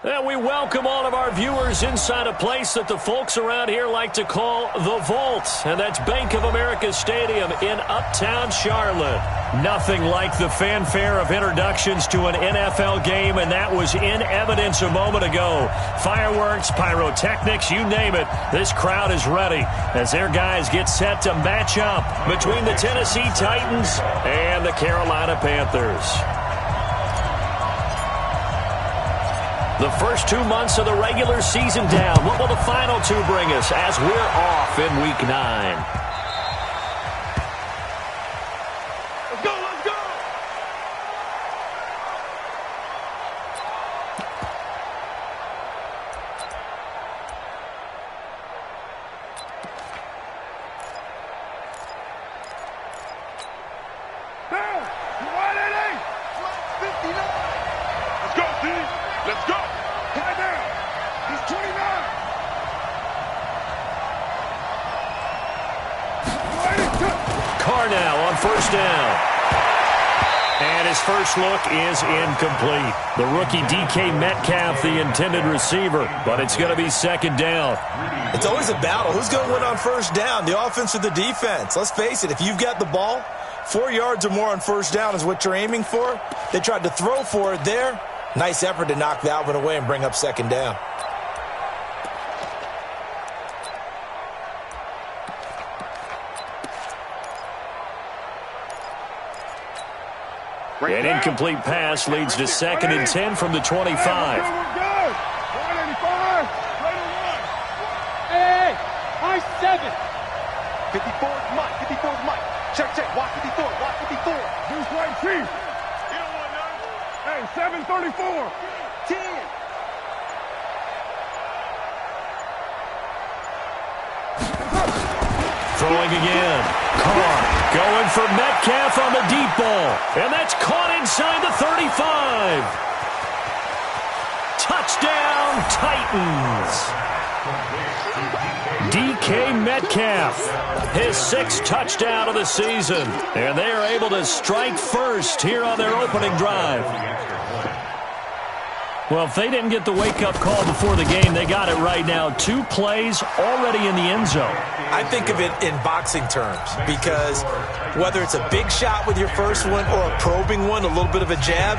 And we welcome all of our viewers inside a place that the folks around here like to call the Vault. And that's Bank of America Stadium in Uptown Charlotte. Nothing like the fanfare of introductions to an NFL game, and that was in evidence a moment ago. Fireworks, pyrotechnics, you name it. This crowd is ready as their guys get set to match up between the Tennessee Titans and the Carolina Panthers. The first 2 months of the regular season down. What will the final two bring us as we're off in Week 9? Let's go, let's go! Down! You wide at 8! 59! Let's go, D! Let's go! Tie down! He's 29! Carr now on first down. And his first look is incomplete. The rookie DK Metcalf, the intended receiver, but it's going to be second down. It's always a battle. Who's going to win on first down, the offense or the defense? Let's face it, if you've got the ball, 4 yards or more on first down is what you're aiming for. They tried to throw for it there. Nice effort to knock that one away and bring up second down. An incomplete pass leads to second and 10 from the 25. Hey, high 7. 54 is Mike. 54 is Mike. Check, check. Watch 54. Watch 54. Deuce right, Chief. You don't want none. Hey, 734. 10. Throwing again. Carr going for Metcalf on the deep ball. And that's caught inside the 35. Touchdown, Titans. DK Metcalf, his 6th touchdown of the season. And they are able to strike first here on their opening drive. Well, if they didn't get the wake-up call before the game, they got it right now. 2 plays already in the end zone. I think of it in boxing terms because whether it's a big shot with your first one or a probing one, a little bit of a jab,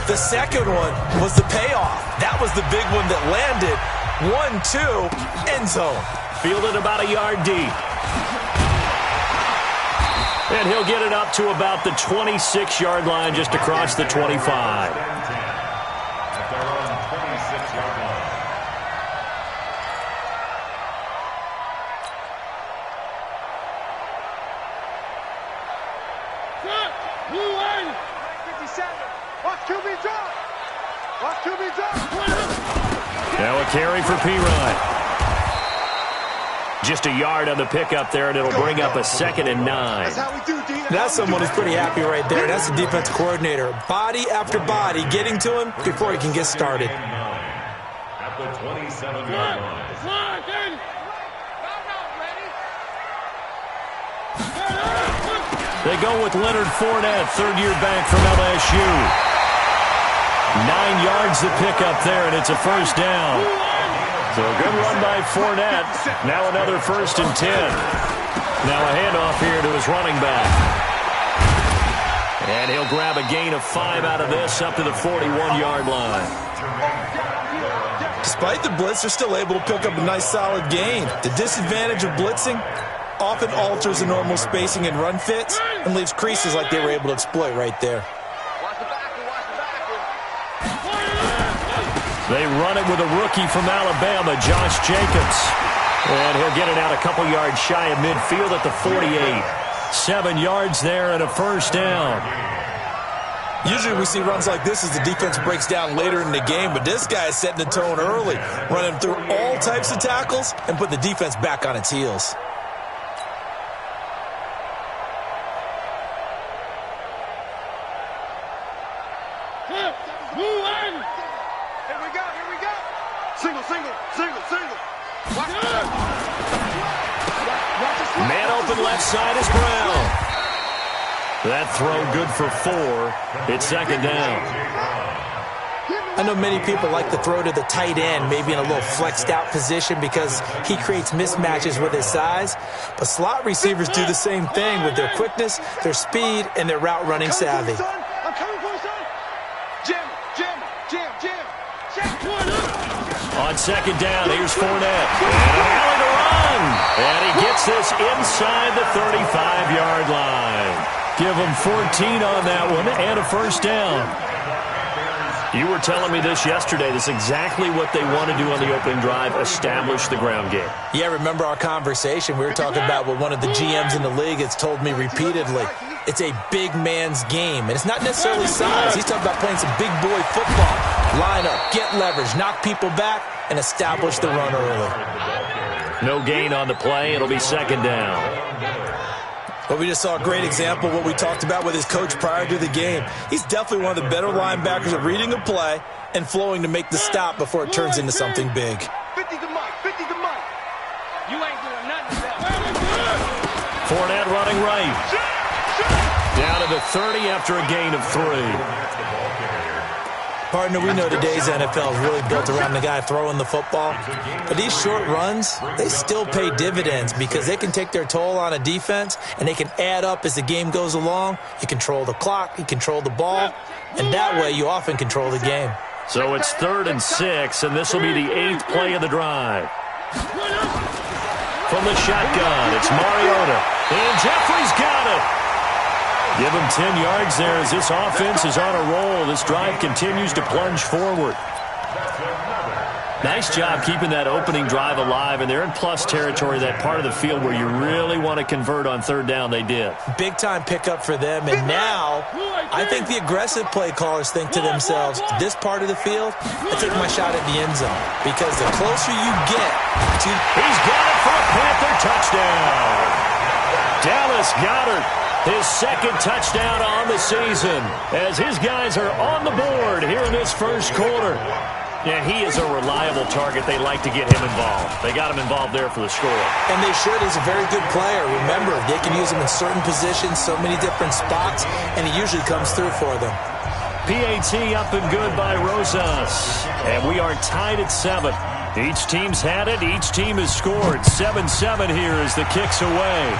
the second one was the payoff. That was the big one that landed. 1-2, end zone. Fielded about a yard deep. And he'll get it up to about the 26-yard line just across the 25. Now a carry for P-Rod. Just a yard on the pickup there, and it'll bring up a 2nd and 9. That's someone who's pretty happy right there. That's the defense coordinator. Body after body getting to him before he can get started. At the 27-yard line. They go with Leonard Fournette, 3rd-year back from LSU. 9 yards to pick up there, and it's a first down. So a good run by Fournette. Now another 1st and 10. Now a handoff here to his running back. And he'll grab a gain of 5 out of this up to the 41-yard line. Despite the blitz, they're still able to pick up a nice solid gain. The disadvantage of blitzing often alters the normal spacing and run fits and leaves creases like they were able to exploit right there. They run it with a rookie from Alabama, Josh Jacobs. And he'll get it out a couple yards shy of midfield at the 48. 7 yards there and a first down. Usually we see runs like this as the defense breaks down later in the game, but this guy is setting the tone early, running through all types of tackles and putting the defense back on its heels. Man open left side is Brown. That throw good for 4. It's second down. I know many people like to throw to the tight end, maybe in a little flexed out position because he creates mismatches with his size. But slot receivers do the same thing with their quickness, their speed, and their route running savvy. I'm coming for you, son. Jam. On second down, here's Fournette. And an alley to run. And he gets this inside the 35-yard line. Give him 14 on that one and a first down. You were telling me this yesterday. This is exactly what they want to do on the opening drive, establish the ground game. Yeah, remember our conversation? We were talking about what one of the GMs in the league has told me repeatedly. It's a big man's game, and it's not necessarily size. He's talking about playing some big boy football. Line up, get leverage, knock people back, and establish the run early. No gain on the play. It'll be second down. But we just saw a great example of what we talked about with his coach prior to the game. He's definitely one of the better linebackers at reading a play and flowing to make the stop before it turns into something big. 50 to Mike. You ain't doing nothing to that. Fournette running right. Down to the 30 after a gain of 3. Partner, we know today's NFL is really built around the guy throwing the football. But these short runs, they still pay dividends because they can take their toll on a defense, and they can add up as the game goes along. You control the clock, you control the ball, and that way you often control the game. So it's 3rd and 6, and this will be the 8th play of the drive. From the shotgun, it's Mariota. And Jeffrey's got it. Give him 10 yards there as this offense is on a roll. This drive continues to plunge forward. Nice job keeping that opening drive alive, and they're in plus territory, that part of the field where you really want to convert on 3rd down. They did. Big-time pickup for them, and now I think the aggressive play callers think to themselves, this part of the field, I take my shot at the end zone, because the closer you get to... He's got it for a Panther touchdown. Dallas Goedert, his 2nd touchdown on the season, as his guys are on the board here in this first quarter. Yeah, he is a reliable target. They like to get him involved. They got him involved there for the score. And they should. He's a very good player. Remember, they can use him in certain positions, so many different spots, and he usually comes through for them. PAT up and good by Rosas. And we are tied at 7. Each team's had it. Each team has scored. 7-7 here as the kick's away.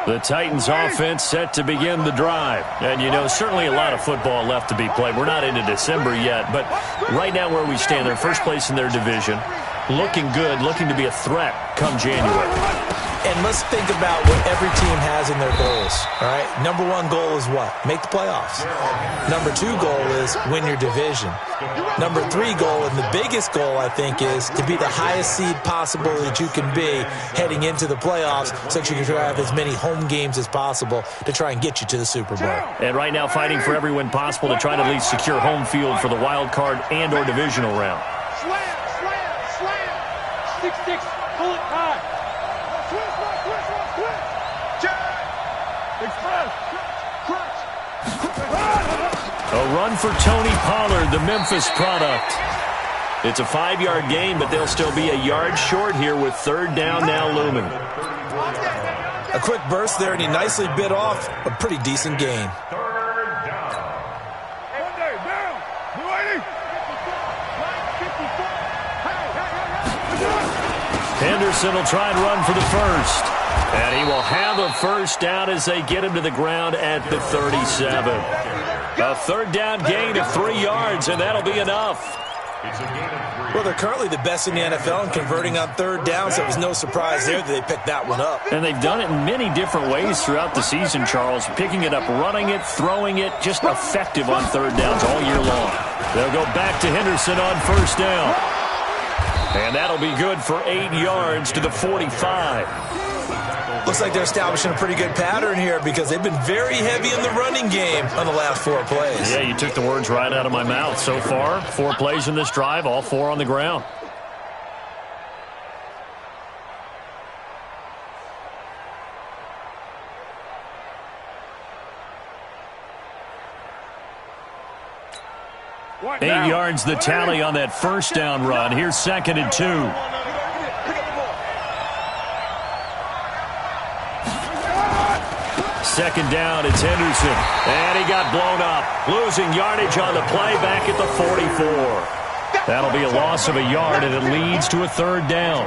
The Titans offense set to begin the drive. And, you know, certainly a lot of football left to be played. We're not into December yet, but right now where we stand, they're first place in their division. Looking good, looking to be a threat come January. And let's think about what every team has in their goals, all right? Number 1 goal is what? Make the playoffs. Number 2 goal is win your division. Number 3 goal, and the biggest goal, I think, is to be the highest seed possible that you can be heading into the playoffs so that you can have as many home games as possible to try and get you to the Super Bowl. And right now fighting for every win possible to try to at least secure home field for the wild card and or divisional round. Slam. 6-6, pull it high. A run for Tony Pollard, the Memphis product. It's a 5-yard gain, but they'll still be a yard short here with 3rd down now looming. A quick burst there, and he nicely bit off a pretty decent gain. Henderson will try and run for the first. And he will have a first down as they get him to the ground at the 37. A 3rd down gain of 3 yards, and that'll be enough. Well, they're currently the best in the NFL in converting on 3rd down, so it was no surprise there that they picked that one up. And they've done it in many different ways throughout the season, Charles. Picking it up, running it, throwing it, just effective on 3rd downs all year long. They'll go back to Henderson on 1st down. And that'll be good for 8 yards to the 45. Looks like they're establishing a pretty good pattern here because they've been very heavy in the running game on the last 4 plays. Yeah, you took the words right out of my mouth. So far, 4 plays in this drive, all 4 on the ground. 8 yards the tally on that first down run. Here's 2nd and 2. Second down, it's Henderson. And he got blown up. Losing yardage on the play back at the 44. That'll be a loss of a yard, and it leads to a 3rd down.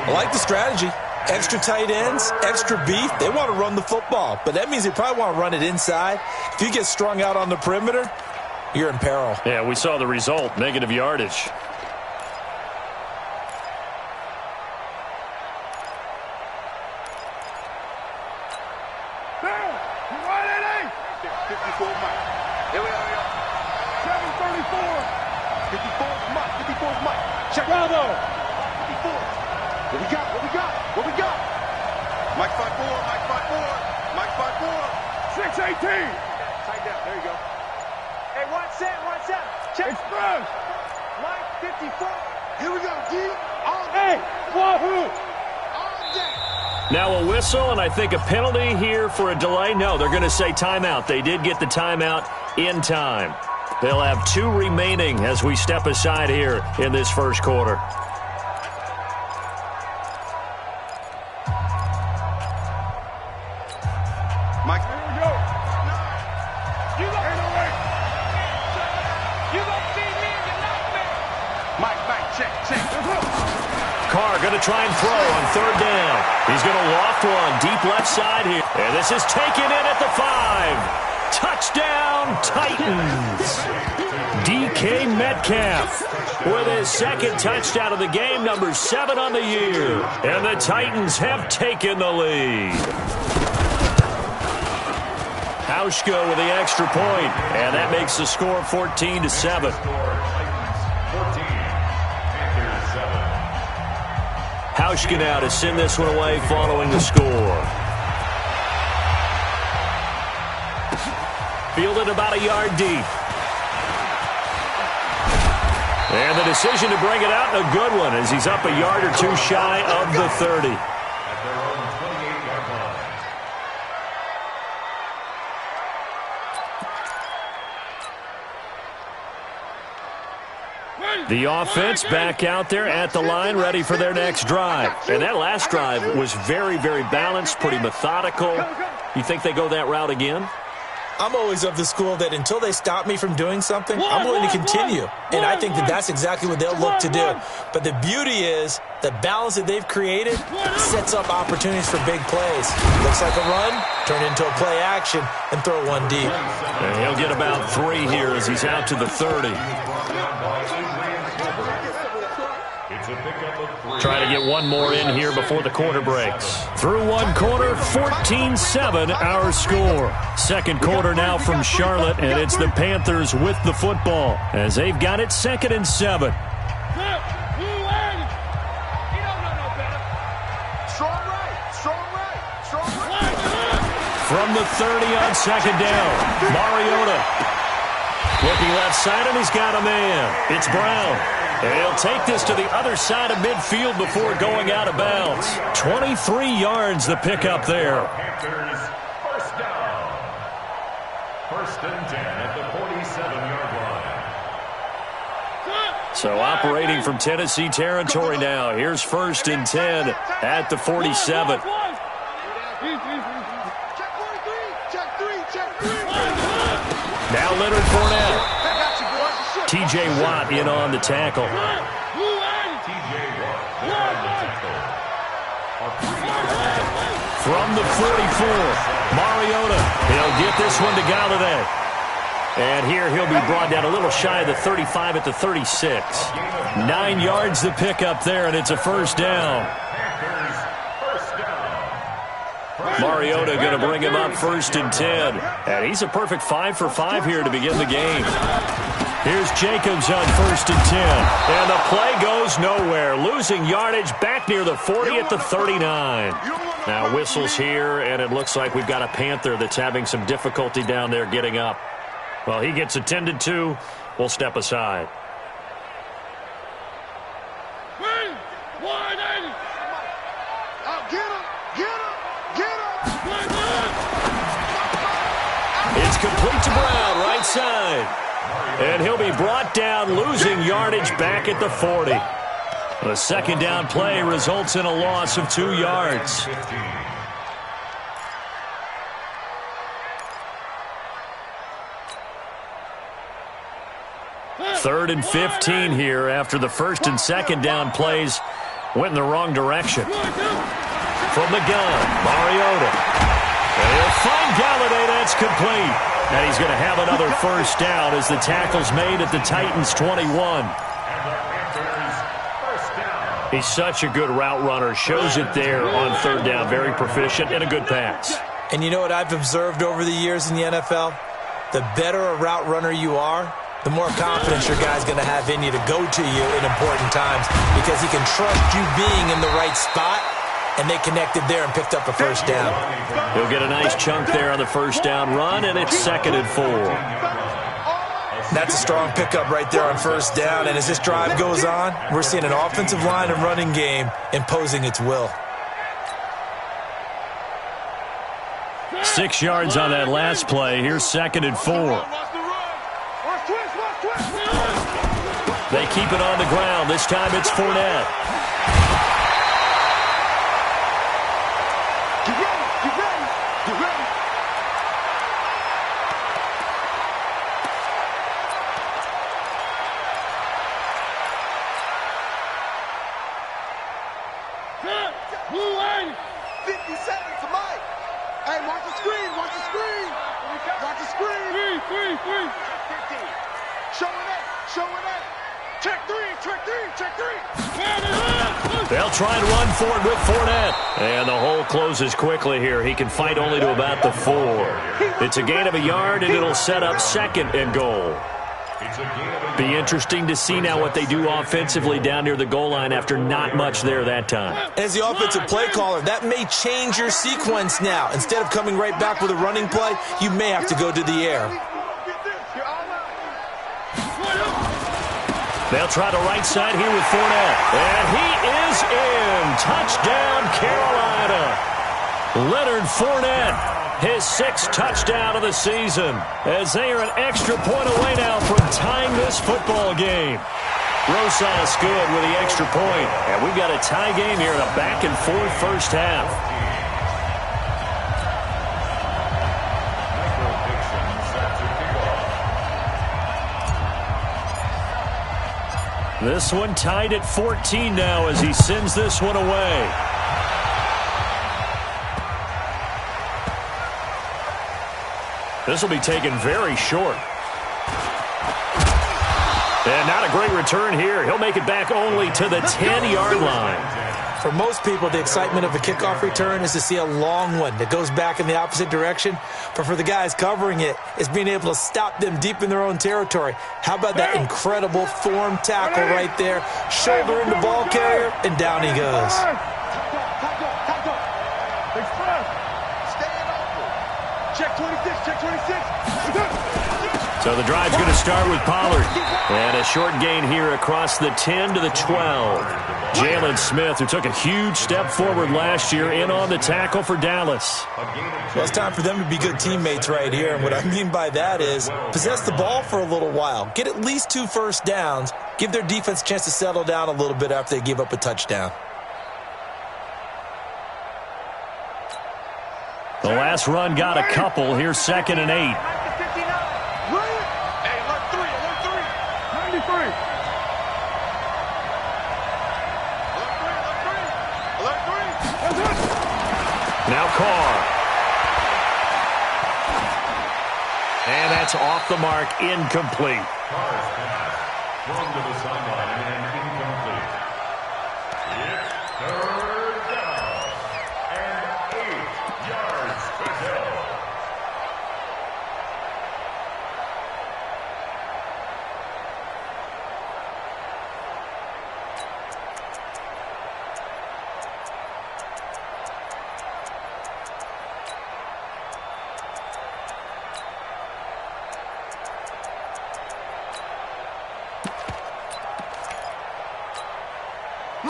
I like the strategy. Extra tight ends, extra beef. They want to run the football, but that means they probably want to run it inside. If you get strung out on the perimeter, you're in peril. Yeah, we saw the result, negative yardage. What we got? Mike 5-4, Mike 5-4, Mike 5-4. 6-18. Tight down, there you go. Hey, watch that. Check. Express. Mike 54. Here we go, D. All day. Wahoo. All day. Now a whistle, and I think a penalty here for a delay. No, they're going to say timeout. They did get the timeout in time. They'll have 2 remaining as we step aside here in this first quarter. Mike, here we go. You ain't no way. You gonna see me in your nightmare. Mike, check. Carr going to try and throw on 3rd down. He's going to loft one deep left side here. And this is taken in at the 5. Touchdown, Titans. DK Metcalf with his 2nd touchdown of the game, number 7 on the year. And the Titans have taken the lead. Hauschka with the extra point, and that makes the score 14-7. Hauschka now to send this one away following the score. Fielded about a yard deep. And the decision to bring it out, and a good one, as he's up a yard or 2 shy of the 30. The offense back out there at the line, ready for their next drive. And that last drive was very, very balanced, pretty methodical. You think they go that route again? I'm always of the school that until they stop me from doing something, I'm going to continue. And I think that that's exactly what they'll look to do. But the beauty is the balance that they've created sets up opportunities for big plays. Looks like a run, turn into a play action, and throw one deep. And he'll get about 3 here as he's out to the 30. Try to get one more in here before the quarter breaks. Through one quarter, 14-7 our score. Second quarter now from Charlotte, and it's the Panthers with the football as they've got it 2nd and 7. From the 30 on 2nd down, Mariota looking left side, and he's got a man. It's Brown. And he'll take this to the other side of midfield before going out of bounds. 23 yards the pickup there. Panthers, first down. 1st and 10 at the 47-yard line. So operating from Tennessee territory now. Here's 1st and 10 at the 47. Now Leonard Fournette. T.J. Watt in on the tackle. From the 44, Mariota. He'll get this one to Galladay. And here he'll be brought down a little shy of the 35 at the 36. 9 yards the pickup there, and it's a 1st down. Mariota going to bring him up 1st and 10. And he's a perfect 5 for 5 here to begin the game. Here's Jacobs on 1st and 10. And the play goes nowhere. Losing yardage back near the 40 at the 39. Now whistles here, and it looks like we've got a Panther that's having some difficulty down there getting up. Well, he gets attended to. We'll step aside. It's complete to Brown, right side. And he'll be brought down, losing yardage back at the 40. A second down play results in a loss of 2 yards. Third and 15 here after the first and second down plays went in the wrong direction. From the gun, Mariota. And he'll find Galladay. That's complete. And he's going to have another first down as the tackle's made at the Titans' 21. He's such a good route runner. Shows it there on third down. Very proficient and a good pass. And you know what I've observed over the years in the NFL? The better a route runner you are, the more confidence your guy's going to have in you to go to you in important times because he can trust you being in the right spot, and they connected there and picked up a first down. He'll get a nice chunk there on the first down run, and it's 2nd and 4. That's a strong pickup right there on first down, and as this drive goes on, we're seeing an offensive line and running game imposing its will. 6 yards on that last play. Here's 2nd and 4. They keep it on the ground. This time it's Fournette. Get ready, get ready, get ready. Blue line. 50 seconds to Mike. Hey, watch the screen, watch the screen. Watch the screen. Three. 15. Show it up, show it up. Check three. They'll try and run for it with Fournette. And the hole closes quickly here. He can fight only to about the 4. It's a gain of a yard, and it'll set up 2nd and goal. Be interesting to see now what they do offensively down near the goal line after not much there that time. As the offensive play caller, that may change your sequence now. Instead of coming right back with a running play, you may have to go to the air. They'll try the right side here with Fournette. And he is in. Touchdown, Carolina. Leonard Fournette, his 6th touchdown of the season, as they are an extra point away now from tying this football game. Rosas good with the extra point. And we've got a tie game here in a back-and-forth first half. This one tied at 14 now as he sends this one away. This will be taken very short. And not a great return here. He'll make it back only to the 10-yard line. For most people, the excitement of a kickoff return is to see a long one that goes back in the opposite direction. But for the guys covering it, it's being able to stop them deep in their own territory. How about that incredible form tackle right there? Shoulder in the ball carrier, and down he goes. Check 26, check 26. So the drive's going to start with Pollard. And a short gain here across the 10 to the 12. Jalen Smith, who took a huge step forward last year, in on the tackle for Dallas. Well, it's time for them to be good teammates right here. And what I mean by that is possess the ball for a little while. Get at least 2 first downs. Give their defense a chance to settle down a little bit after they give up a touchdown. The last run got a couple. Here's 2nd and 8. Now Carr. And that's off the mark, incomplete. Carr's pass thrown to the sideline and incomplete. It's 3rd down and 8 yards to go.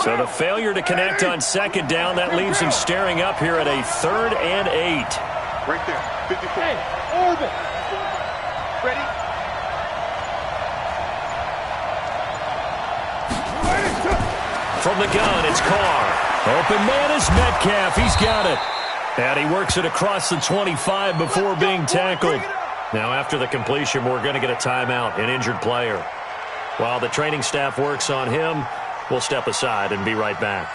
So the failure to connect on 2nd down, that leaves him staring up here at a 3rd and 8. Right there, 54. Hey, orbit. Ready? From the gun, it's Carr. Open man is Metcalf. He's got it. And he works it across the 25 before being tackled. Now, after the completion, we're going to get a timeout, an injured player. While the training staff works on him, we'll step aside and be right back.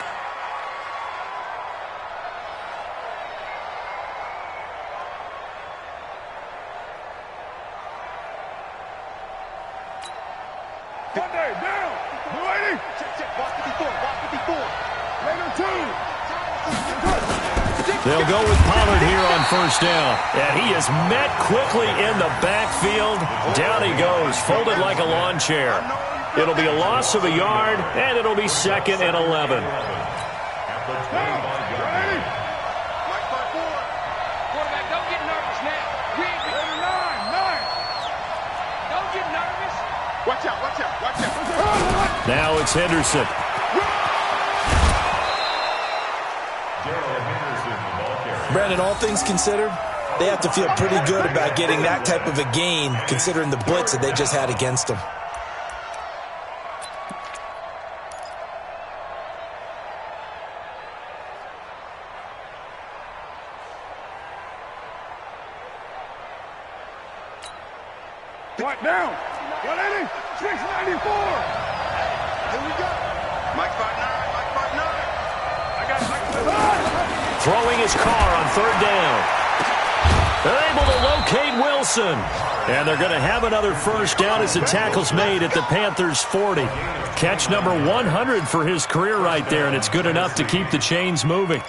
Sunday, down. Blue 80. Check. Watch 54. Watch 54. Later 2. They'll go with Pollard here on first down. And he is met quickly in the backfield. Down he goes, folded like a lawn chair. It'll be a loss of a yard, and it'll be 2nd and 11. Watch out. Now it's Henderson. Brandon, all things considered, they have to feel pretty good about getting that type of a gain, considering the blitz that they just had against them. What down? 180, 694. Here we go. Mike 5'9", Mike 5'9". I got Mike 5'9". Throwing his car on third down. They're able to locate Wilson. And they're going to have another first down as the tackle's made at the Panthers' 40. Catch number 100 for his career right there, and it's good enough to keep the chains moving.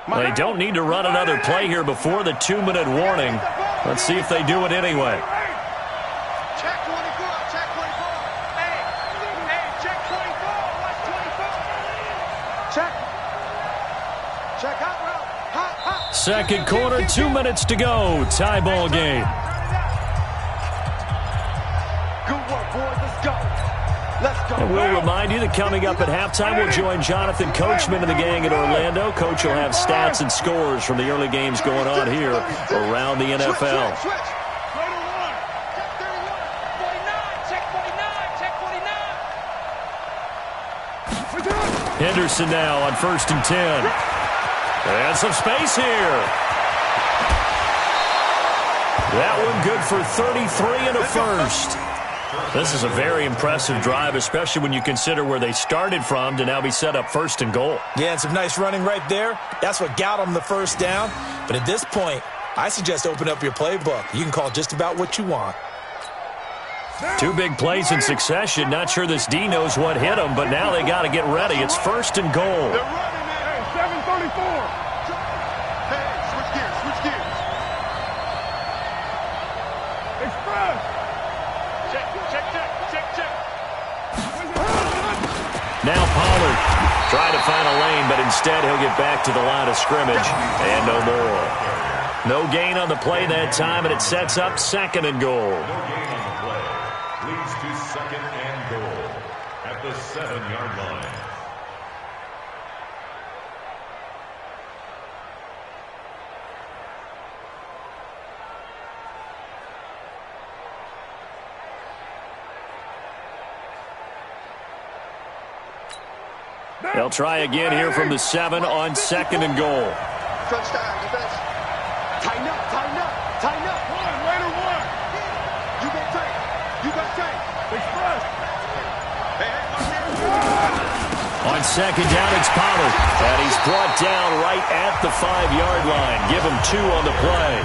They don't need to run another play here before the 2-minute warning. Let's see if they do it anyway. Check 24, check 24. Hey, check 24, watch 24. Check out route. Hot. Second quarter, 2 minutes to go. Tie ball game. Good work, boys. Let's go. Let's go. And we'll remind you that coming up at halftime, we'll join Jonathan Coachman and the gang in Orlando. Coach will have stats and scores from the early games going on here around the NFL. Switch. Henderson now on 1st and 10. And some space here. That one good for 33 and a first. This is a very impressive drive, especially when you consider where they started from to now be set up 1st and goal. Yeah, and some nice running right there. That's what got them the first down. But at this point, I suggest open up your playbook. You can call just about what you want. 2 big plays in succession. Not sure this D knows what hit them, but now they got to get ready. It's 1st and goal. They're running it. Hey, 734. Hey, switch gears. Express. Check. Now Pollard trying to find a lane, but instead he'll get back to the line of scrimmage and no more. No gain on the play that time, and it sets up 2nd and goal. Leads to 2nd and goal at the 7-yard line. They'll try again here from the 7 on 2nd and goal. Crunch time, defense. Tighten up. One, later one. You got take. Express. On 2nd down, it's Pollard. And he's brought down right at the 5-yard line. Give him 2 on the play.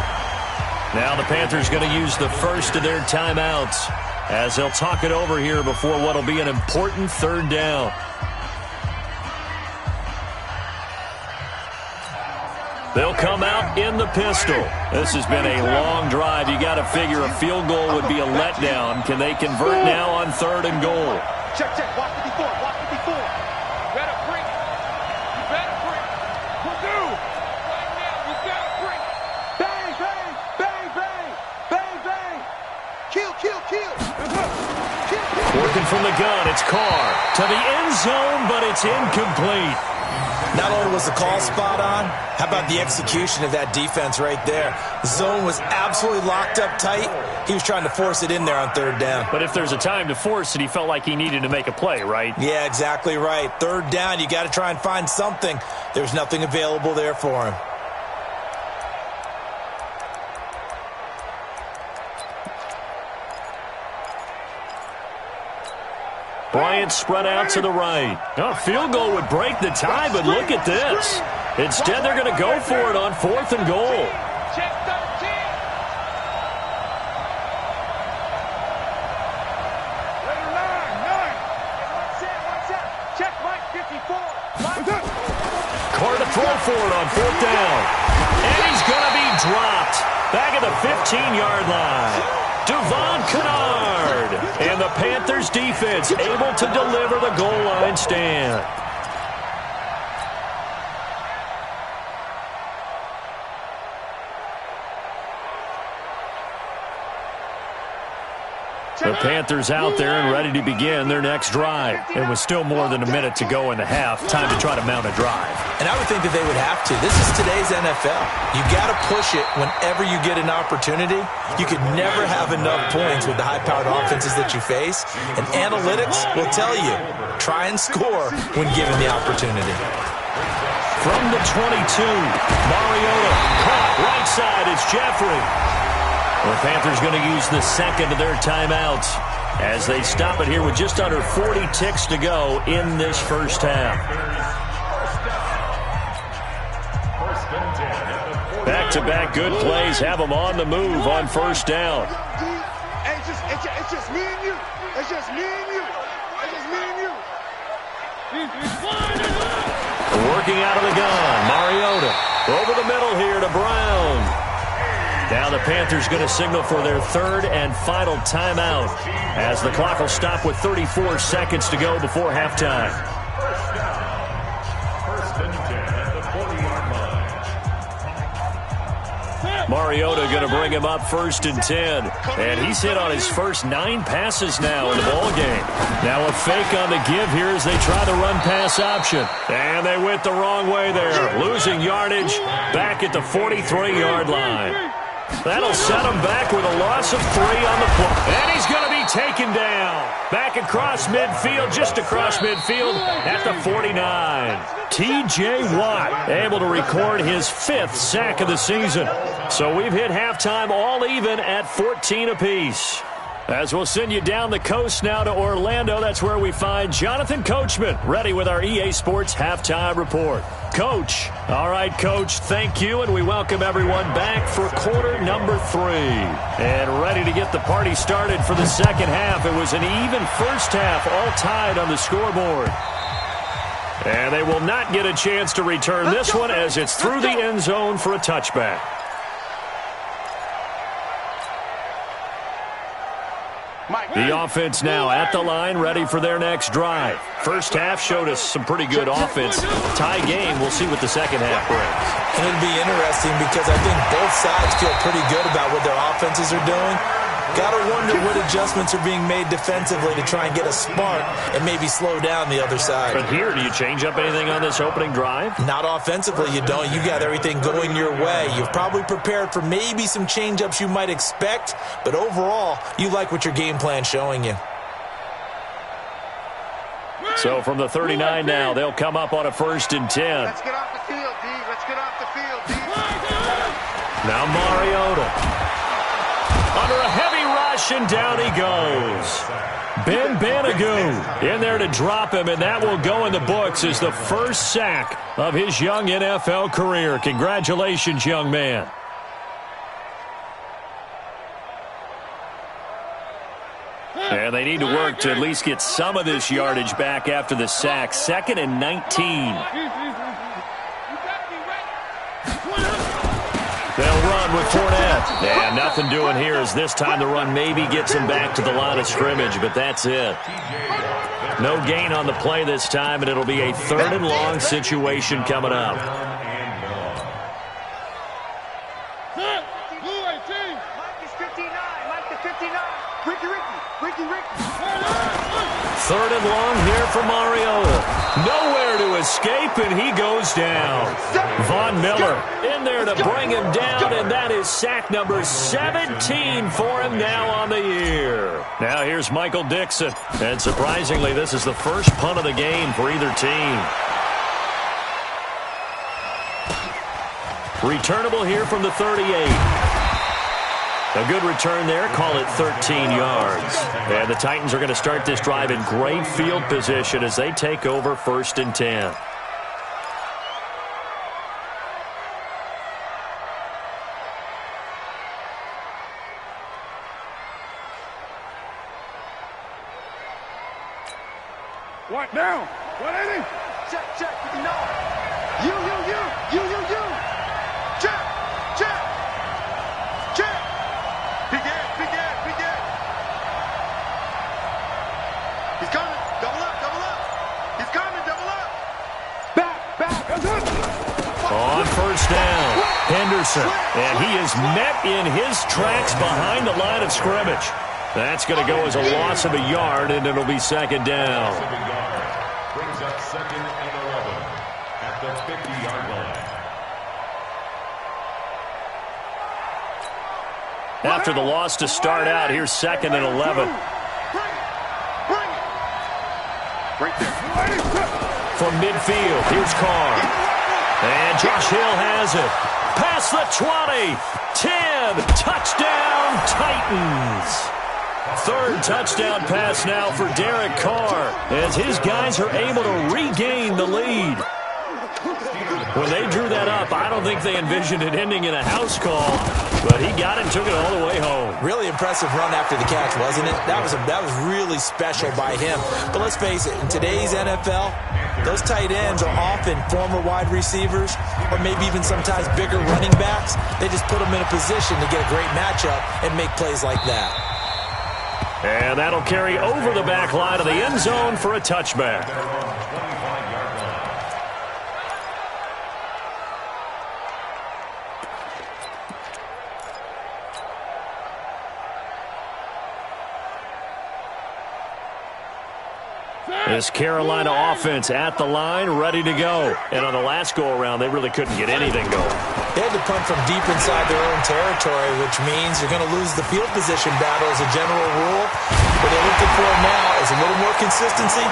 Now the Panthers going to use the first of their timeouts as they'll talk it over here before what will be an important 3rd down. They'll come out in the pistol. This has been a long drive. You got to figure a field goal would be a letdown. Can they convert now on 3rd and goal? Check. Watch 54. You better bring it. We'll do. Right now, you better bring it. Bang. Kill. Working from the gun, it's Carr to the end zone, but it's incomplete. Not only was the call spot on, how about the execution of that defense right there? The zone was absolutely locked up tight. He was trying to force it in there on third down. But if there's a time to force it, he felt like he needed to make a play, right? Yeah, exactly right. Third down, you got to try and find something. There's nothing available there for him. Bryant spread out to the right. A field goal would break the tie, but look at this. Instead, they're going to go for it on 4th and goal. Check 13. Check Mike 54. Carr to throw for it on 4th down. And he's going to be dropped. Back at the 15-yard line. Devon Kennard. And the Panthers defense able to deliver the goal line stand. The Panthers out there and ready to begin their next drive. And with still more than a minute to go in the half, time to try to mount a drive. And I would think that they would have to. This is today's NFL. You got to push it whenever you get an opportunity. You could never have enough points with the high-powered offenses that you face. And analytics will tell you, try and score when given the opportunity. From the 22, Mariota caught right side. It's Jeffrey. The Panthers going to use the second of their timeouts as they stop it here with just under 40 ticks to go in this first half. Back-to-back good plays have them on the move on first down. Hey, it's just me and you. It's just me and you. It's just me and you. Working out of the gun, Mariota over the middle here to Brown. Now the Panthers going to signal for their third and final timeout as the clock will stop with 34 seconds to go before halftime. First and 10 at the 40-yard line. Mariota going to bring him up 1st and 10. And he's hit on his first 9 passes now in the ball game. Now a fake on the give here as they try the run-pass option. And they went the wrong way there, losing yardage back at the 43-yard line. That'll set him back with a loss of 3 on the play. And he's going to be taken down. Back across midfield, just across midfield at the 49. T.J. Watt able to record his 5th sack of the season. So we've hit halftime all even at 14 apiece. As we'll send you down the coast now to Orlando, that's where we find Jonathan Coachman, ready with our EA Sports Halftime Report. Coach. All right, Coach, thank you, and we welcome everyone back for quarter number 3. And ready to get the party started for the second half. It was an even first half, all tied on the scoreboard. And they will not get a chance to return this one as it's through the end zone for a touchback. The offense now at the line, ready for their next drive. First half showed us some pretty good offense. Tie game, we'll see what the second half brings. And it'll be interesting because I think both sides feel pretty good about what their offenses are doing. Got to wonder what adjustments are being made defensively to try and get a spark and maybe slow down the other side. But here, do you change up anything on this opening drive? Not offensively, you don't. You got everything going your way. You've probably prepared for maybe some change-ups you might expect, but overall, you like what your game plan's showing you. So from the 39 now, they'll come up on a 1st and 10. Let's get off the field, D. Let's get off the field, D. Now Mariota. Under a heavy rush, and down he goes. Ben Banagoo in there to drop him, and that will go in the books as the first sack of his young NFL career. Congratulations, young man. And they need to work to at least get some of this yardage back after the sack. 2nd and 19. They'll run with Fournette. And nothing doing here as this time the run maybe gets him back to the line of scrimmage, but that's it. No gain on the play this time, and it'll be a 3rd and long situation coming up. Third and long here for Mariota. Nowhere to escape, and he goes down. Von Miller in there to bring him down, and that is sack number 17 for him now on the year. Now here's Michael Dixon. And surprisingly, this is the first punt of the game for either team. Returnable here from the 38. A good return there. Call it 13 yards. And the Titans are going to start this drive in great field position as they take over 1st and 10. What down? 180. Check, check, 59. You. Check, check, check. Begin. He's coming. Double up. He's coming, double up. Back. That's it. On 1st down, Henderson. And he is met in his tracks behind the line of scrimmage. That's going to go as a loss of a yard, and it'll be 2nd down. Brings up 2nd and 11 at the 50-yard line. After the loss to start out, here's 2nd and 11. Bring it. Right there. From midfield, here's Carr. And Josh Hill has it. Past the 20. 10. Touchdown, Titans. 3rd touchdown pass now for Derek Carr as his guys are able to regain the lead. When they drew that up, I don't think they envisioned it ending in a house call, but he got it and took it all the way home. Really impressive run after the catch, wasn't it? That was really special by him. But let's face it, in today's NFL, those tight ends are often former wide receivers or maybe even sometimes bigger running backs. They just put them in a position to get a great matchup and make plays like that. And that'll carry over the back line of the end zone for a touchback. This Carolina offense at the line, ready to go. And on the last go-around, they really couldn't get anything going. They had to punt from deep inside their own territory, which means you're going to lose the field position battle as a general rule. What they're looking for now is a little more consistency,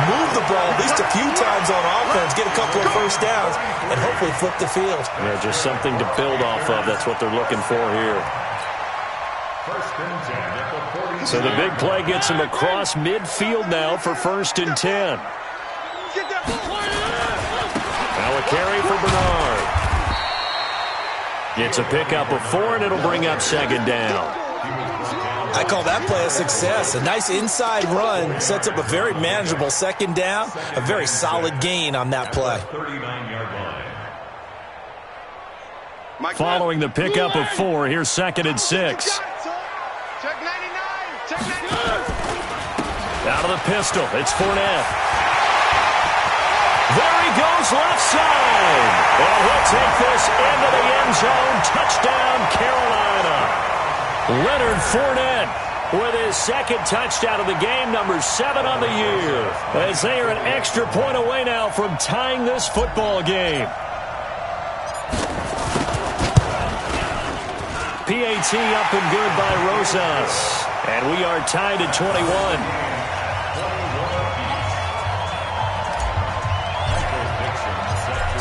move the ball at least a few times on offense, get a couple of 1st downs, and hopefully flip the field. Yeah, just something to build off of. That's what they're looking for here. 1st and 10 at the 40. So the big play gets him across midfield now for 1st and 10. Now a carry for Bernard. It's a pickup of 4, and it'll bring up 2nd down. I call that play a success. A nice inside run sets up a very manageable 2nd down, a very solid gain on that play. 39-yard line. Following the pickup of 4, here's 2nd and 6. Check 99. Check 99. Out of the pistol, it's Fournette. There he goes, left side. And he'll take this into the end zone. Touchdown, Carolina. Leonard Fournette with his 2nd touchdown of the game, number 7 on the year. As they are an extra point away now from tying this football game. PAT up and good by Rosas. And we are tied at 21.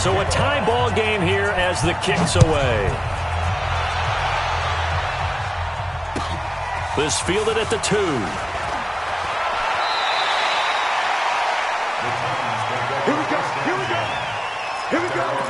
So a tie ball game here as the kick's away. This fielded at the 2. Here we go.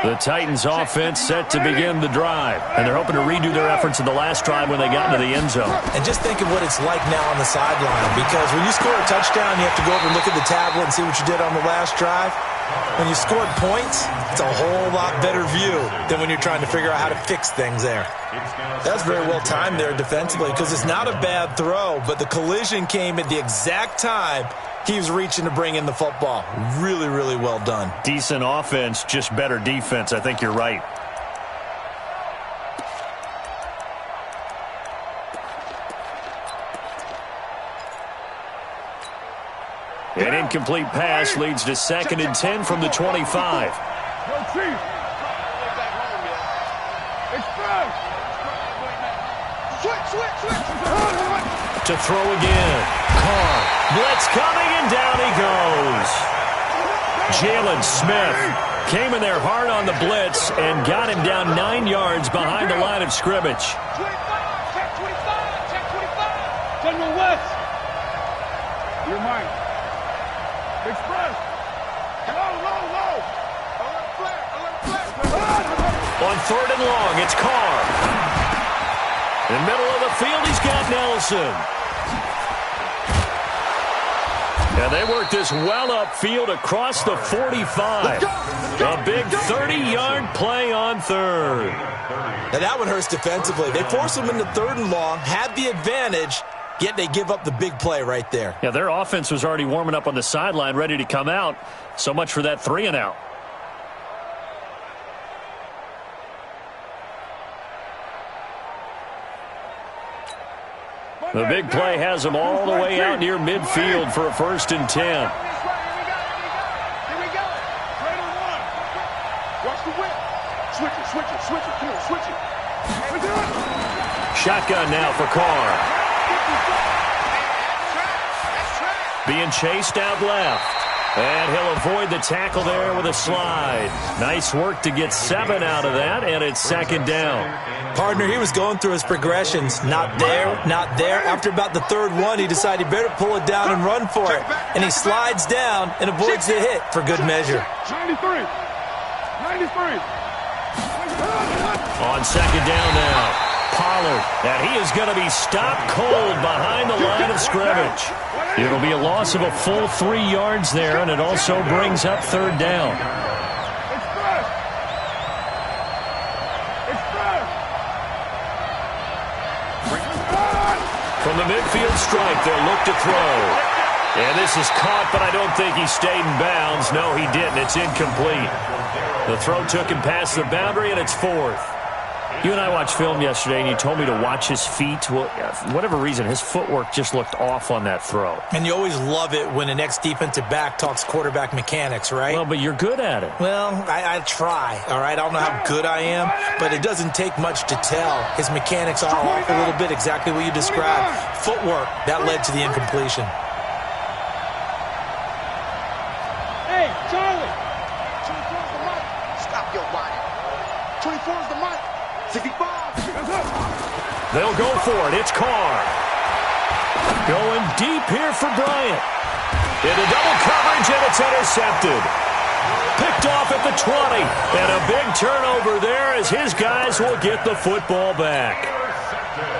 The Titans offense set to begin the drive. And they're hoping to redo their efforts in the last drive when they got into the end zone. And just think of what it's like now on the sideline, because when you score a touchdown, you have to go over and look at the tablet and see what you did on the last drive. When you scored points, it's a whole lot better view than when you're trying to figure out how to fix things there. That's very well timed there defensively, because it's not a bad throw, but the collision came at the exact time He was reaching to bring in the football. Really, really well done. Decent offense, just better defense. I think you're right. An incomplete pass leads to 2nd and 10 from the 25. To throw again. Carr. Blitz coming, and down he goes. Jalen Smith came in there hard on the blitz and got him down 9 yards behind the line of scrimmage. Check 25. General West. You're mine. Express. Low. Alert flag. On 3rd and long, it's Carr. In the middle of the field, he's got Nelson. And they work this well upfield across the 45. A big 30-yard play on 3rd. Now that one hurts defensively. They force him into 3rd and long, have the advantage, yet they give up the big play right there. Yeah, their offense was already warming up on the sideline, ready to come out. So much for that 3-and-out. The big play has them all the way out near midfield for a 1st and 10. Here we go. Right on one. Watch the whip. Switch it. Shotgun now for Carr. Being chased out left. And he'll avoid the tackle there with a slide. Nice work to get 7 out of that, and it's 2nd down. Partner, he was going through his progressions. Not there. After about the 3rd one, he decided he better pull it down and run for it. And he slides down and avoids the hit for good measure. 93. On 2nd down now. Pollard, and he is going to be stopped cold behind the line of scrimmage. It'll be a loss of a full 3 yards there, and it also brings up 3rd down. From the midfield stripe, they'll look to throw. And this is caught, but I don't think he stayed in bounds. No, he didn't. It's incomplete. The throw took him past the boundary, and it's 4th. You and I watched film yesterday, and you told me to watch his feet. Well, for whatever reason, his footwork just looked off on that throw. And you always love it when an ex-defensive back talks quarterback mechanics, right? Well, but you're good at it. Well, I try, all right? I don't know how good I am, but it doesn't take much to tell. His mechanics are off a little bit, exactly what you described. Footwork, that led to the incompletion. Hey, Charlie. 24's the mic. Stop your whining. 24's the mic. 65. They'll go for it. It's Carr. Going deep here for Bryant. Into double coverage, and it's intercepted. Picked off at the 20. And a big turnover there as his guys will get the football back.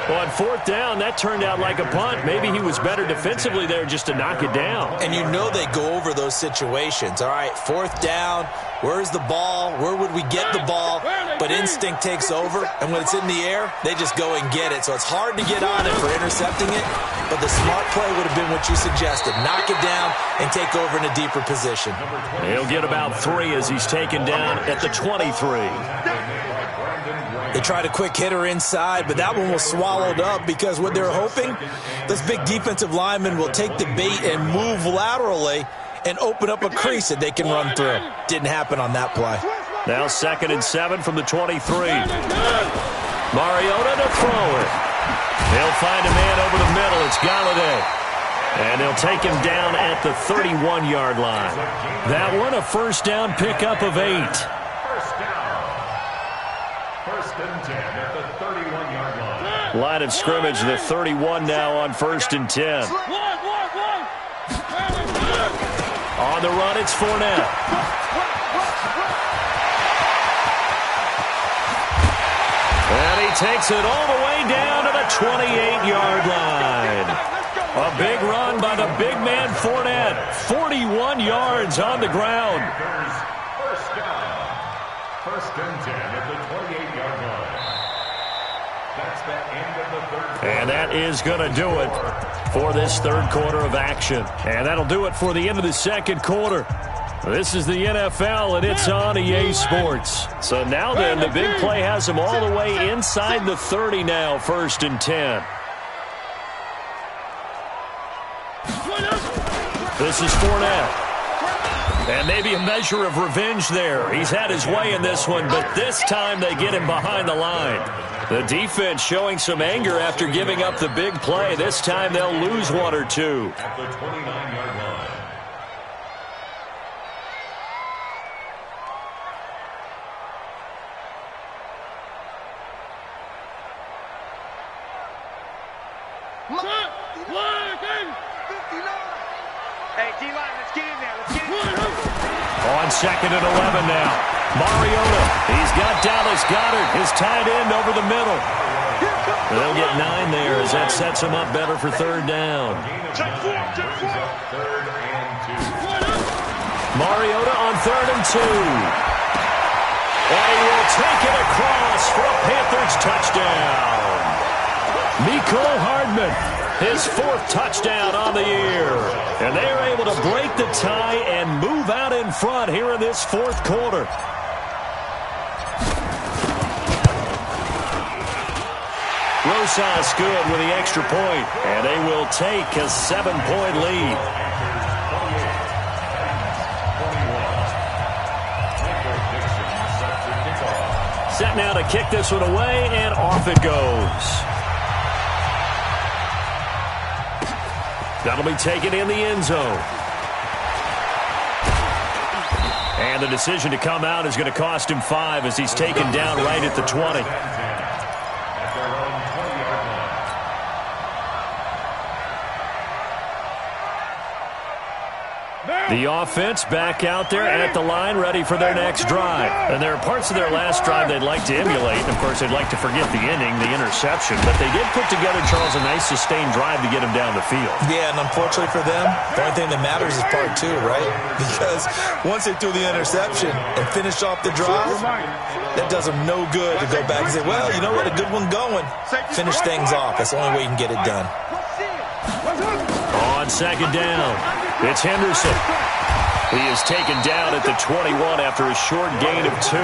On 4th down, that turned out like a punt. Maybe he was better defensively there just to knock it down. And you know they go over those situations. All right, 4th down, where's the ball? Where would we get the ball? But instinct takes over, and when it's in the air, they just go and get it. So it's hard to get on it for intercepting it, but the smart play would have been what you suggested. Knock it down and take over in a deeper position. He'll get about 3 as he's taken down at the 23. They tried a quick hitter inside, but that one was swallowed up because what they're hoping, this big defensive lineman will take the bait and move laterally and open up a crease that they can run through. Didn't happen on that play. Now 2nd and 7 from the 23. Mariota to throw it. They'll find a man over the middle. It's Galladay. And they'll take him down at the 31-yard line. That one a 1st down pickup of 8. Line of scrimmage, the 31 now on 1st and 10. On the run, it's Fournette. And he takes it all the way down to the 28-yard line. A big run by the big man Fournette. 41 yards on the ground. First down. 1st and 10 at the 28-yard line. That's the end of the third quarter. And that is going to do it for this third quarter of action. And that'll do it for the end of the second quarter. This is the NFL, and it's on EA Sports. So now then, the big play has them all the way inside the 30 now, 1st and 10. This is Fournette. And maybe a measure of revenge there. He's had his way in this one, but this time they get him behind the line. The defense showing some anger after giving up the big play. This time they'll lose one or two. At the 29-yard line. Hey, D-line, let's get in there. Let's get in there. On 2nd and 11 now. Mariota, he's got Dallas Goedert, his tight end over the middle. They'll get 9 there as that sets him up better for 3rd down. Third and 2. Mariota on 3rd and 2. And he will take it across for a Panthers touchdown. Mecole Hardman, his 4th touchdown on the year. And they are able to break the tie and move out in front here in this 4th quarter. Rosas good with the extra point, and they will take a 7-point lead. Set now to kick this one away, and off it goes. That'll be taken in the end zone. And the decision to come out is going to cost him 5 as he's taken down right at the 20. The offense back out there at the line, ready for their next drive. And there are parts of their last drive they'd like to emulate. And, of course, they'd like to forget the inning, the interception. But they did put together, Charles, a nice sustained drive to get them down the field. Yeah, and unfortunately for them, the only thing that matters is part 2, right? Because once they threw the interception and finished off the drive, that does them no good to go back and say, well, you know what, a good one going. Finish things off. That's the only way you can get it done. On 2nd down, it's Henderson. He is taken down at the 21 after a short gain of 2.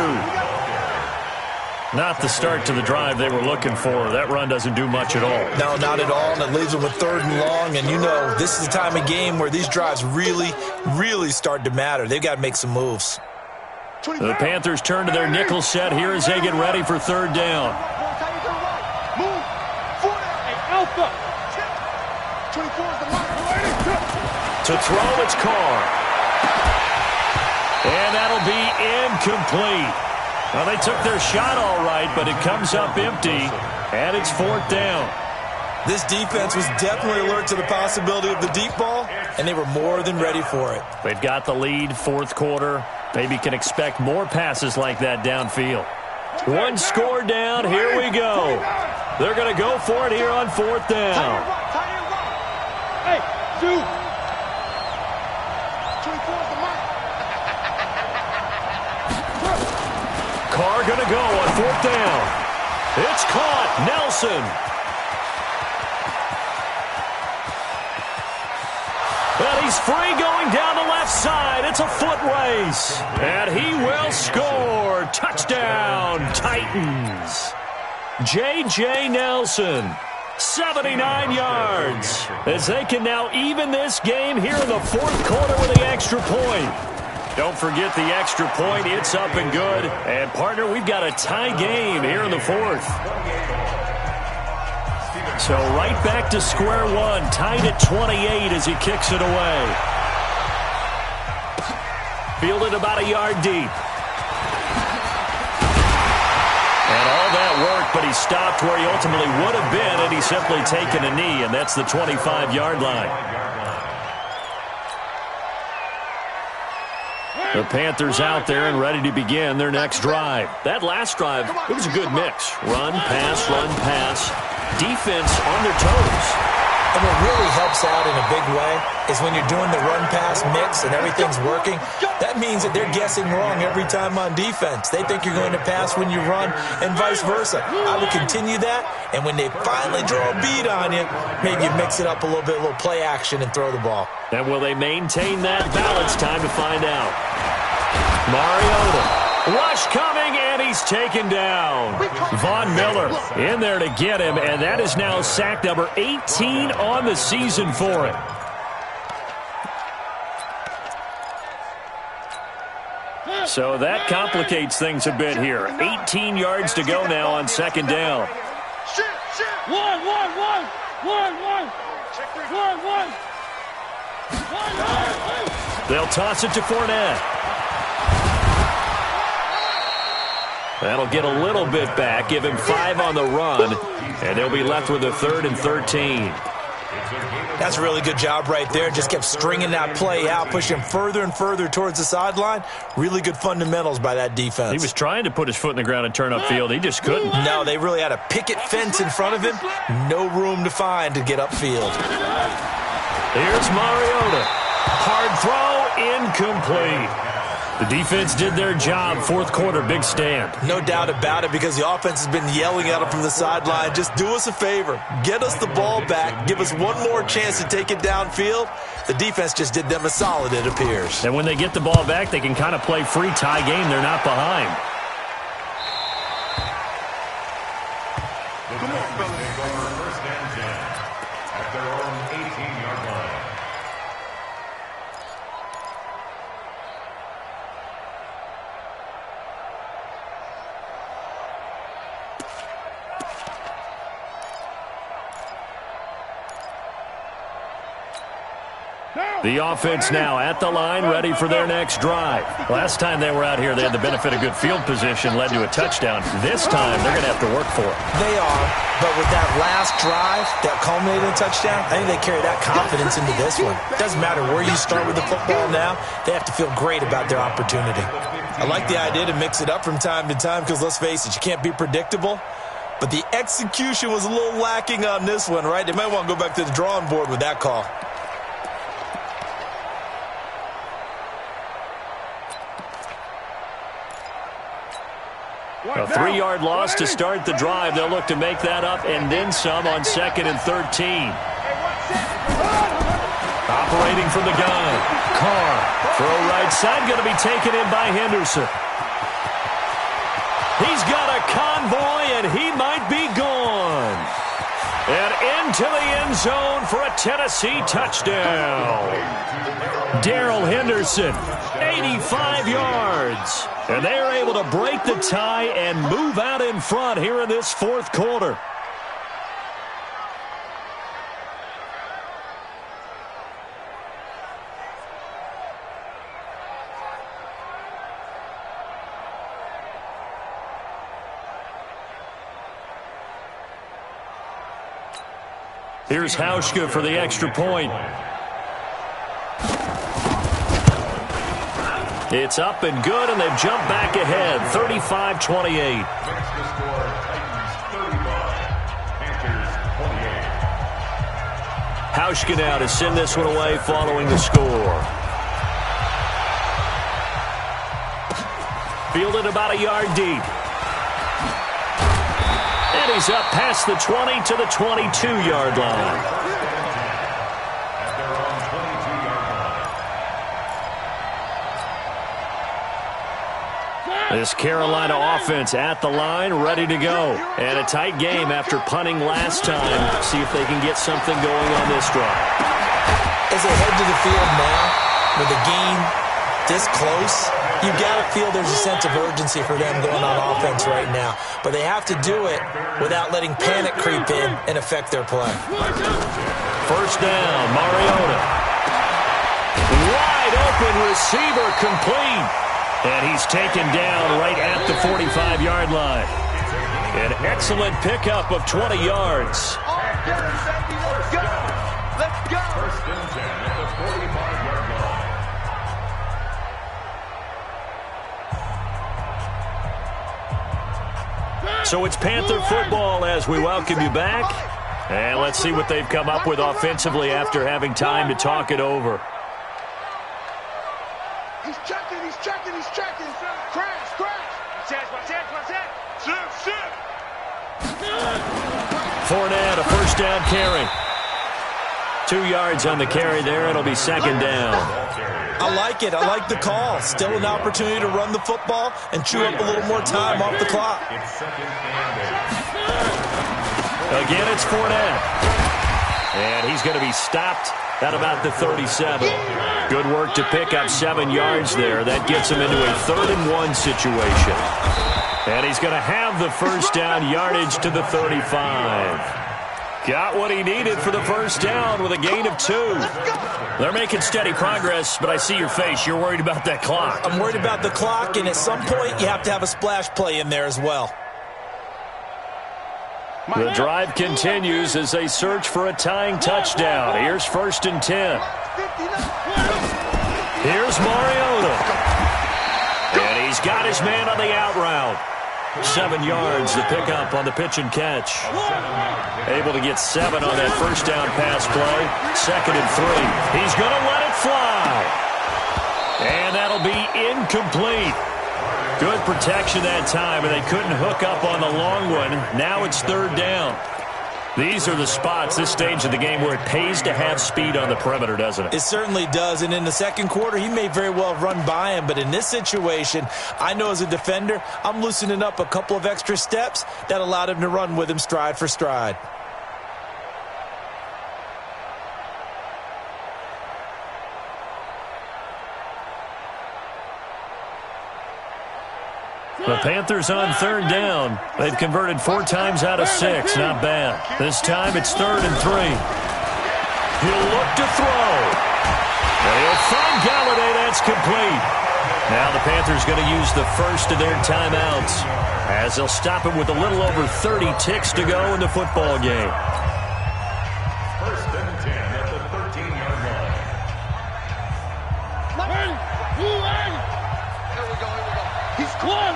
Not the start to the drive they were looking for. That run doesn't do much at all. No, not at all, and it leaves them with 3rd and long. And, you know, this is the time of game where these drives really, really start to matter. They've got to make some moves. The Panthers turn to their nickel set here as they get ready for 3rd down. Move. Alpha. 24 is the mark. To throw, it's Carr. And that'll be incomplete. Well, they took their shot all right, but it comes up empty, and it's 4th down. This defense was definitely alert to the possibility of the deep ball, and they were more than ready for it. They've got the lead, 4th quarter. Maybe can expect more passes like that downfield. 1 score down, here we go. They're going to go for it here on 4th down. Hey, shoot. 24 is the mark. Carr going to go on 4th down. It's caught. Nelson. And he's free going down the left side. It's a foot race. And he will score. Touchdown, Titans. J.J. Nelson, 79 yards. As they can now even this game here in the 4th quarter with the extra point. Don't forget the extra point. It's up and good. And, partner, we've got a tie game here in the 4th. So right back to square one, tied at 28 as he kicks it away. Fielded about a yard deep. And all that work, but he stopped where he ultimately would have been, and he's simply taken a knee, and that's the 25-yard line. The Panthers out there and ready to begin their next drive. That last drive, it was a good mix. Run, pass, defense on their toes. And what really helps out in a big way is when you're doing the run-pass mix and everything's working, that means that they're guessing wrong every time on defense. They think you're going to pass when you run and vice versa. I would continue that, and when they finally draw a beat on you, maybe you mix it up a little bit, a little play action, and throw the ball. And will they maintain that balance? Time to find out. Mariota. Rush coming, and he's taken down. Von Miller in there to get him, and that is now sack number 18 on the season for him. So that complicates things a bit here. 18 yards to go now on second down. They'll toss it to Fournette. That'll get a little bit back, give him 5 on the run, and they'll be left with a 3rd and 13. That's a really good job right there. Just kept stringing that play out, pushing him further and further towards the sideline. Really good fundamentals by that defense. He was trying to put his foot in the ground and turn upfield. He just couldn't. No, they really had a picket fence in front of him. No room to find to get upfield. Here's Mariota. Hard throw, incomplete. The defense did their job. Fourth quarter, big stand. No doubt about it, because the offense has been yelling at them from the sideline. Just do us a favor. Get us the ball back. Give us one more chance to take it downfield. The defense just did them a solid, it appears. And when they get the ball back, they can kind of play free tie game. They're not behind. Come on, fellas. First and 10 at their own 18-yard line. The offense now at the line, ready for their next drive. Last time they were out here, they had the benefit of good field position, led to a touchdown. This time, they're going to have to work for it. They are, but with that last drive that culminated in a touchdown, I think they carry that confidence into this one. Doesn't matter where you start with the football now, they have to feel great about their opportunity. I like the idea to mix it up from time to time because, let's face it, you can't be predictable. But the execution was a little lacking on this one, right? They might want to go back to the drawing board with that call. A 3-yard loss to start the drive. They'll look to make that up and then some on 2nd and 13. Operating from the gun. Carr. Throw right side, going to be taken in by Henderson. He's got a convoy, and he might be gone. And into the end zone for a Tennessee touchdown. Darrell Henderson, 85 yards. And they are able to break the tie and move out in front here in this fourth quarter. Here's Hauschka for the extra point. It's up and good, and they've jumped back ahead, 35-28. Next to score, Titans 35, Panthers 28. Hauschka now to send this one away following the score. Fielded about a yard deep. And he's up past the 20 to the 22-yard line. This Carolina offense at the line, ready to go. And a tight game after punting last time. See if they can get something going on this drive. As they head to the field now, with the game this close, you've got to feel there's a sense of urgency for them going on offense right now. But they have to do it without letting panic creep in and affect their play. First down, Mariota. Wide open receiver, complete. And he's taken down right at the 45-yard line. An excellent pickup of 20 yards. Let's go. Let's go. First and 10 at the 45-yard line. So it's Panther football as we welcome you back. And let's see what they've come up with offensively after having time to talk it over. He's checking. Crash. Watch that. Shoot. Fournette, a first down carry. 2 yards on the carry there. It'll be second down. I like it. I like the call. Still an opportunity to run the football and chew up a little more time off the clock. Again, it's Fournette. And he's going to be stopped at about the 37. Good work to pick up 7 yards there. That gets him into a 3rd-and-1 situation. And he's going to have the first down yardage to the 35. Got what he needed for the first down with a gain of 2. They're making steady progress, but I see your face. You're worried about that clock. I'm worried about the clock, and at some point you have to have a splash play in there as well. The drive continues as they search for a tying touchdown. Here's 1st and 10. Here's Mariota. And he's got his man on the out route. 7 yards to pick up on the pitch and catch. Able to get 7 on that first down pass play. 2nd and 3. He's going to let it fly. And that'll be incomplete. Good protection that time, and they couldn't hook up on the long one. Now it's 3rd down. These are the spots, this stage of the game, where it pays to have speed on the perimeter, doesn't it? It certainly does, and in the second quarter, he may very well run by him, but in this situation, I know as a defender, I'm loosening up a couple of extra steps that allowed him to run with him stride for stride. The Panthers on 3rd down. They've converted 4 times out of 6. Not bad. This time it's 3rd and 3. He'll look to throw. And he'll find Galladay. That's complete. Now the Panthers going to use the first of their timeouts as they'll stop him with a little over 30 ticks to go in the football game. 1st and 10 at the 13-yard line. Here we go. He's one.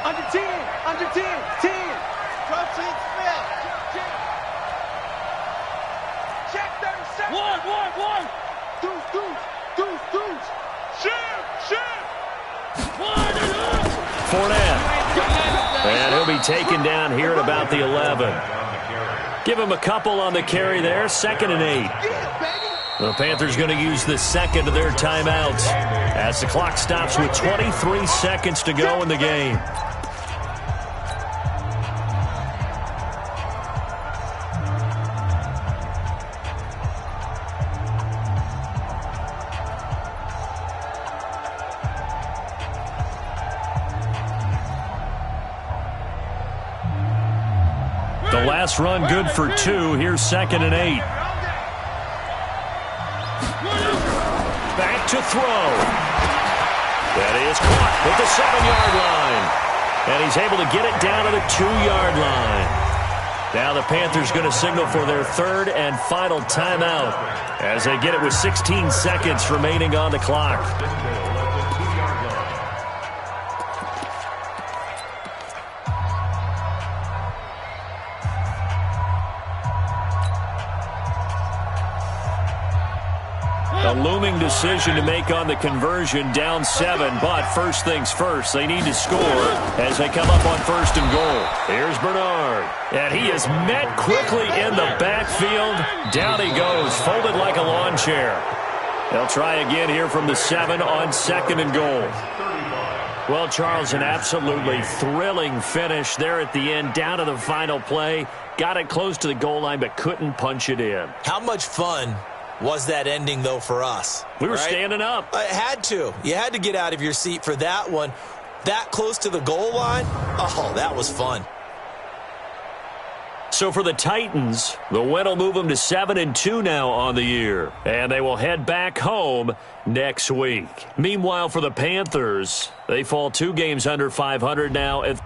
Under 10. 10. Proceed, Smith. Check 37. One. Deuce. Shoot. Fournette. And he'll be taken down here at about the 11. Give him a couple on the carry there. 2nd and 8. The Panthers going to use the 2nd of their timeouts as the clock stops with 23 seconds to go in the game. The last run good for 2. Here's 2nd and 8. Back to throw. That is caught at the 7-yard line. And he's able to get it down to the 2-yard line. Now the Panthers going to signal for their 3rd and final timeout as they get it with 16 seconds remaining on the clock. A looming decision to make on the conversion, down 7, but first things first, they need to score as they come up on 1st and goal. Here's Bernard, and he is met quickly in the backfield. Down he goes, folded like a lawn chair. They'll try again here from the 7 on 2nd and goal. Well, Charles, an absolutely thrilling finish there at the end, down to the final play. Got it close to the goal line, but couldn't punch it in. How much fun was that ending, though, for us? We were standing up. It had to. You had to get out of your seat for that one. That close to the goal line, oh, that was fun. So for the Titans, the win will move them to 7-2 now on the year. And they will head back home next week. Meanwhile, for the Panthers, they fall 2 games under 500 now at